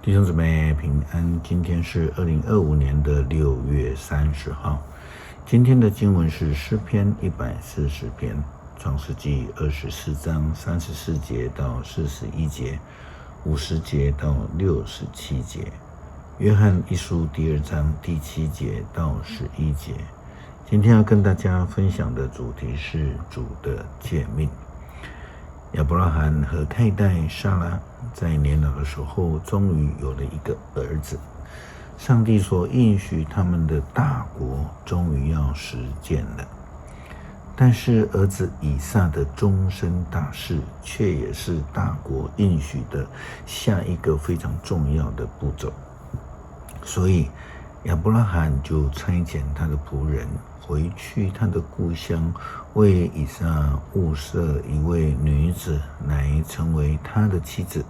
弟兄姊妹平安，今天是2025年的6月30号。今天的经文是诗篇140篇，创世纪24章34节到41节，50节到67节，约翰一书第2章第7节到11节。今天要跟大家分享的主题是主的诫命。亚伯拉罕和太太撒拉在年老的时候，终于有了一个儿子。上帝所应许他们的大国，终于要实践了。但是儿子以撒的终身大事，却也是大国应许的下一个非常重要的步骤。所以亚伯拉罕就差遣他的仆人回去他的故乡，为以撒物色一位女子来成为他的妻子。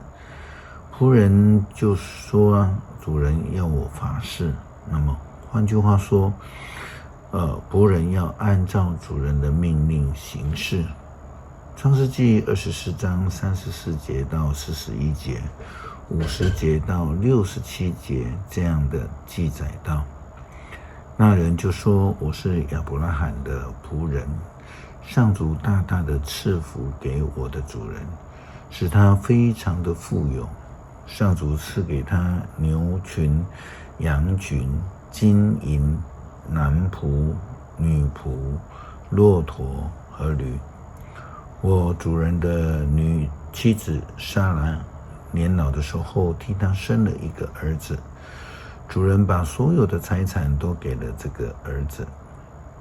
仆人就说主人要我发誓。那么换句话说，仆人要按照主人的命令行事。创世纪24章34节到41节，50节到67节这样的记载到，那人就说，我是亚伯拉罕的仆人，上主大大的赐福给我的主人，使他非常的富有。上主赐给他牛群、羊群、金银、男仆、女仆、骆驼和驴。我主人的女妻子撒拉年老的时候，替他生了一个儿子。主人把所有的财产都给了这个儿子。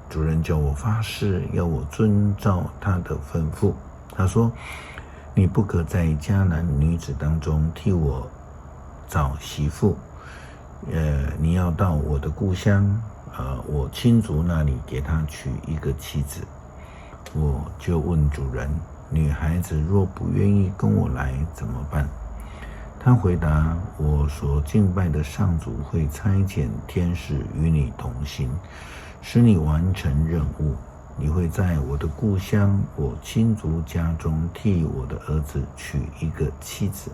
主人叫我发誓，要我遵照他的吩咐。他说，你不可在迦南女子当中替我找媳妇，你要到我的故乡，我亲族那里给他娶一个妻子。我就问主人，女孩子若不愿意跟我来怎么办？他回答，我所敬拜的上主会差遣天使与你同行，使你完成任务。你会在我的故乡，我亲族家中替我的儿子娶一个妻子。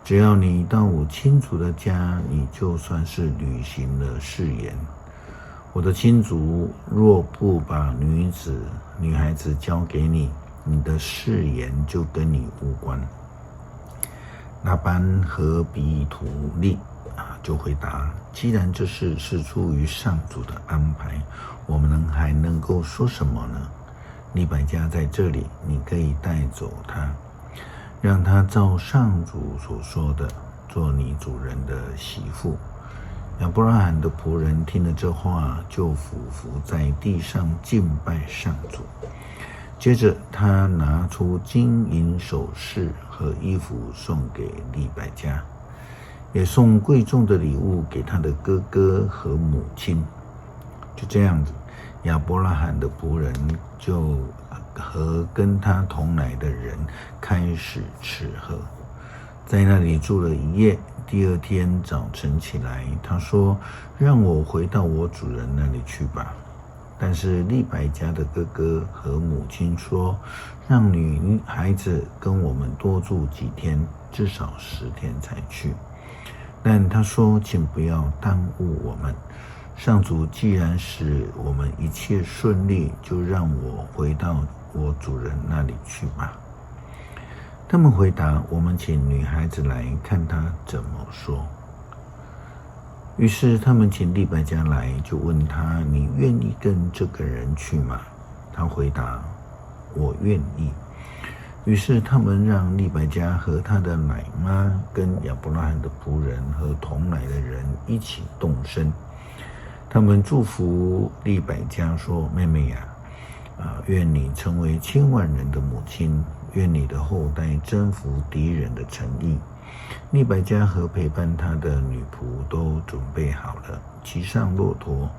只要你到我亲族的家，你就算是履行了誓言。我的亲族若不把女孩子交给你，你的誓言就跟你无关。拉班和比土利就回答，既然这事是出于上主的安排，我们还能够说什么呢？利百加在这里，你可以带走他，让他照上主所说的做你主人的媳妇。亚伯拉罕的仆人听了这话，就俯伏在地上敬拜上主。接着他拿出金银首饰和衣服送给利百加，也送贵重的礼物给他的哥哥和母亲。就这样子，亚伯拉罕的仆人就和跟他同来的人开始吃喝，在那里住了一夜。第二天早晨起来，他说，让我回到我主人那里去吧。但是利百加的哥哥和母亲说，让女孩子跟我们多住几天，至少10天才去。但他说，请不要耽误我们，上主既然使我们一切顺利，就让我回到我主人那里去吧。他们回答，我们请女孩子来，看她怎么说。于是他们请利百加来，就问他，你愿意跟这个人去吗？他回答，我愿意。于是他们让利百加和他的奶妈跟亚伯拉罕的仆人和同来的人一起动身。他们祝福利百加说，妹妹呀，愿你成为千万人的母亲，愿你的后代征服敌人的城邑。利百加和陪伴他的女仆都准备好了，骑上骆驼。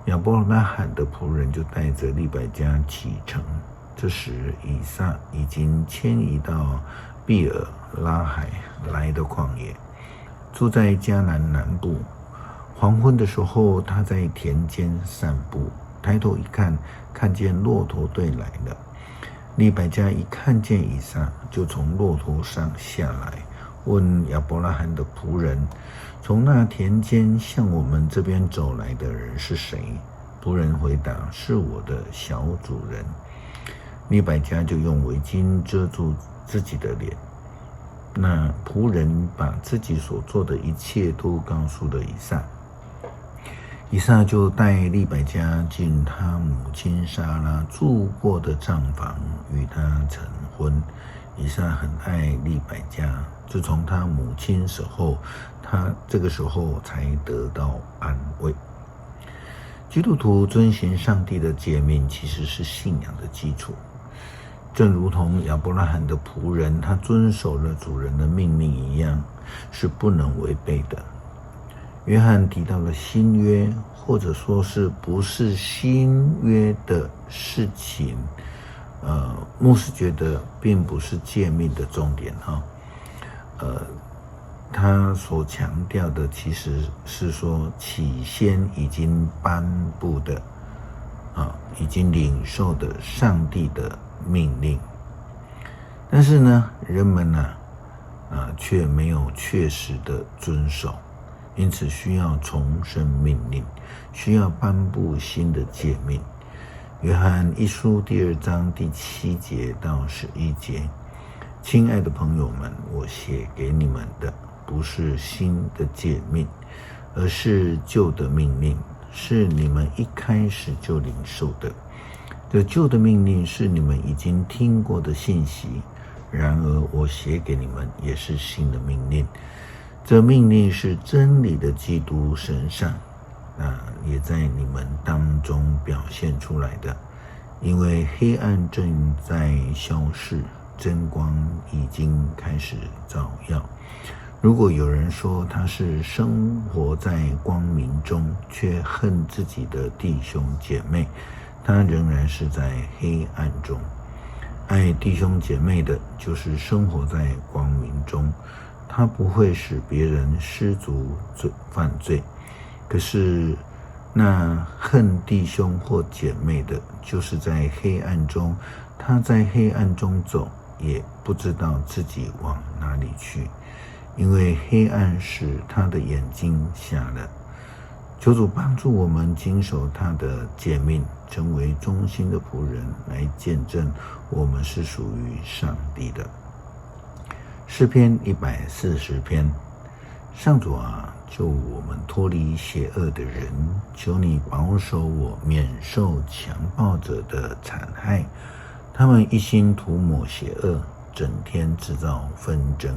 亚伯拉罕的仆人就带着利百加启程。这时以撒已经迁移到毕尔拉海来的旷野，住在迦南南部。黄昏的时候，他在田间散步，抬头一看，看见骆驼队来了。利百加一看见以撒，就从骆驼上下来，问亚伯拉罕的仆人，从那田间向我们这边走来的人是谁？仆人回答，是我的小主人。利百加就用围巾遮住自己的脸。那仆人把自己所做的一切都告诉了以撒。以撒就带利百加进他母亲撒拉住过的帐房，与他成婚。以撒很爱利百加，自从他母亲死后，他这个时候才得到安慰。基督徒遵行上帝的诫命，其实是信仰的基础。正如同亚伯拉罕的仆人，他遵守了主人的命令一样，是不能违背的。约翰提到了新约，或者说是不是新约的事情，牧师觉得并不是诫命的重点哈。他所强调的其实是说起先已经颁布的已经领受的上帝的命令，但是呢，人们却没有确实的遵守。因此需要重申命令，需要颁布新的诫命。约翰一书第2章第7节到11节，亲爱的朋友们，我写给你们的不是新的诫命，而是旧的命令，是你们一开始就领受的。这旧的命令是你们已经听过的信息，然而我写给你们也是新的命令。这命令是真理的基督身上，也在你们当中表现出来的。因为黑暗正在消逝，真光已经开始照耀。如果有人说他是生活在光明中，却恨自己的弟兄姐妹，他仍然是在黑暗中。爱弟兄姐妹的，就是生活在光明中，他不会使别人失足犯罪。可是那恨弟兄或姐妹的，就是在黑暗中，他在黑暗中走，也不知道自己往哪里去，因为黑暗使他的眼睛瞎了。求主帮助我们谨守他的诫命，成为忠心的仆人，来见证我们是属于上帝的。诗篇140篇，上主啊，救我们脱离邪恶的人，求你保守我免受强暴者的残害。他们一心涂抹邪恶，整天制造纷争，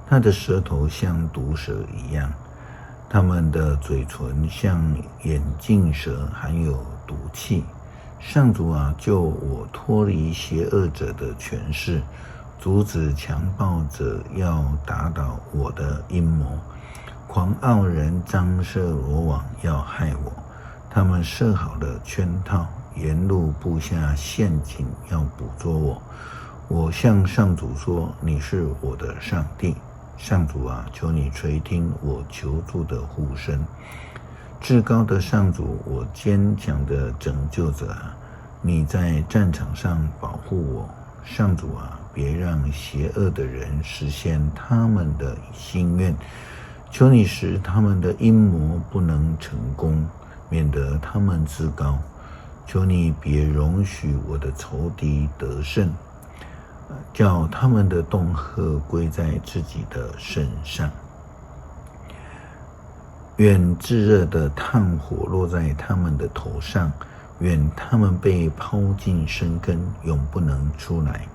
他的舌头像毒蛇一样，他们的嘴唇像眼镜蛇，含有毒气。上主啊，救我脱离邪恶者的权势，阻止强暴者要打倒我的阴谋。狂傲人张设罗网要害我，他们设好了圈套，沿路布下陷阱要捕捉我。我向上主说，你是我的上帝。上主啊，求你垂听我求助的呼声。至高的上主，我坚强的拯救者啊，你在战场上保护我。上主啊，别让邪恶的人实现他们的心愿，求你使他们的阴谋不能成功，免得他们自高。求你别容许我的仇敌得胜，叫他们的恫吓归在自己的身上。愿炙热的炭火落在他们的头上，愿他们被抛进深坑，永不能出来。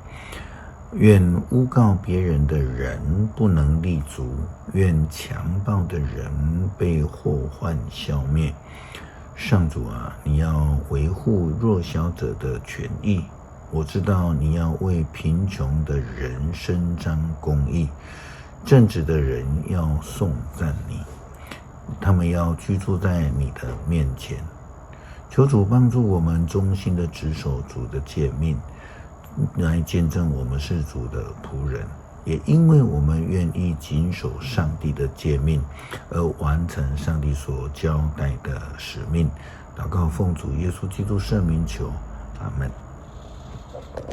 愿诬告别人的人不能立足，愿强暴的人被祸患消灭。上主啊，你要维护弱小者的权益，我知道你要为贫穷的人伸张公义，正直的人要颂赞你，他们要居住在你的面前。求主帮助我们忠心的执守主的诫命，来见证我们是主的仆人。也因为我们愿意谨守上帝的诫命，而完成上帝所交代的使命。祷告奉主耶稣基督圣名求，阿们。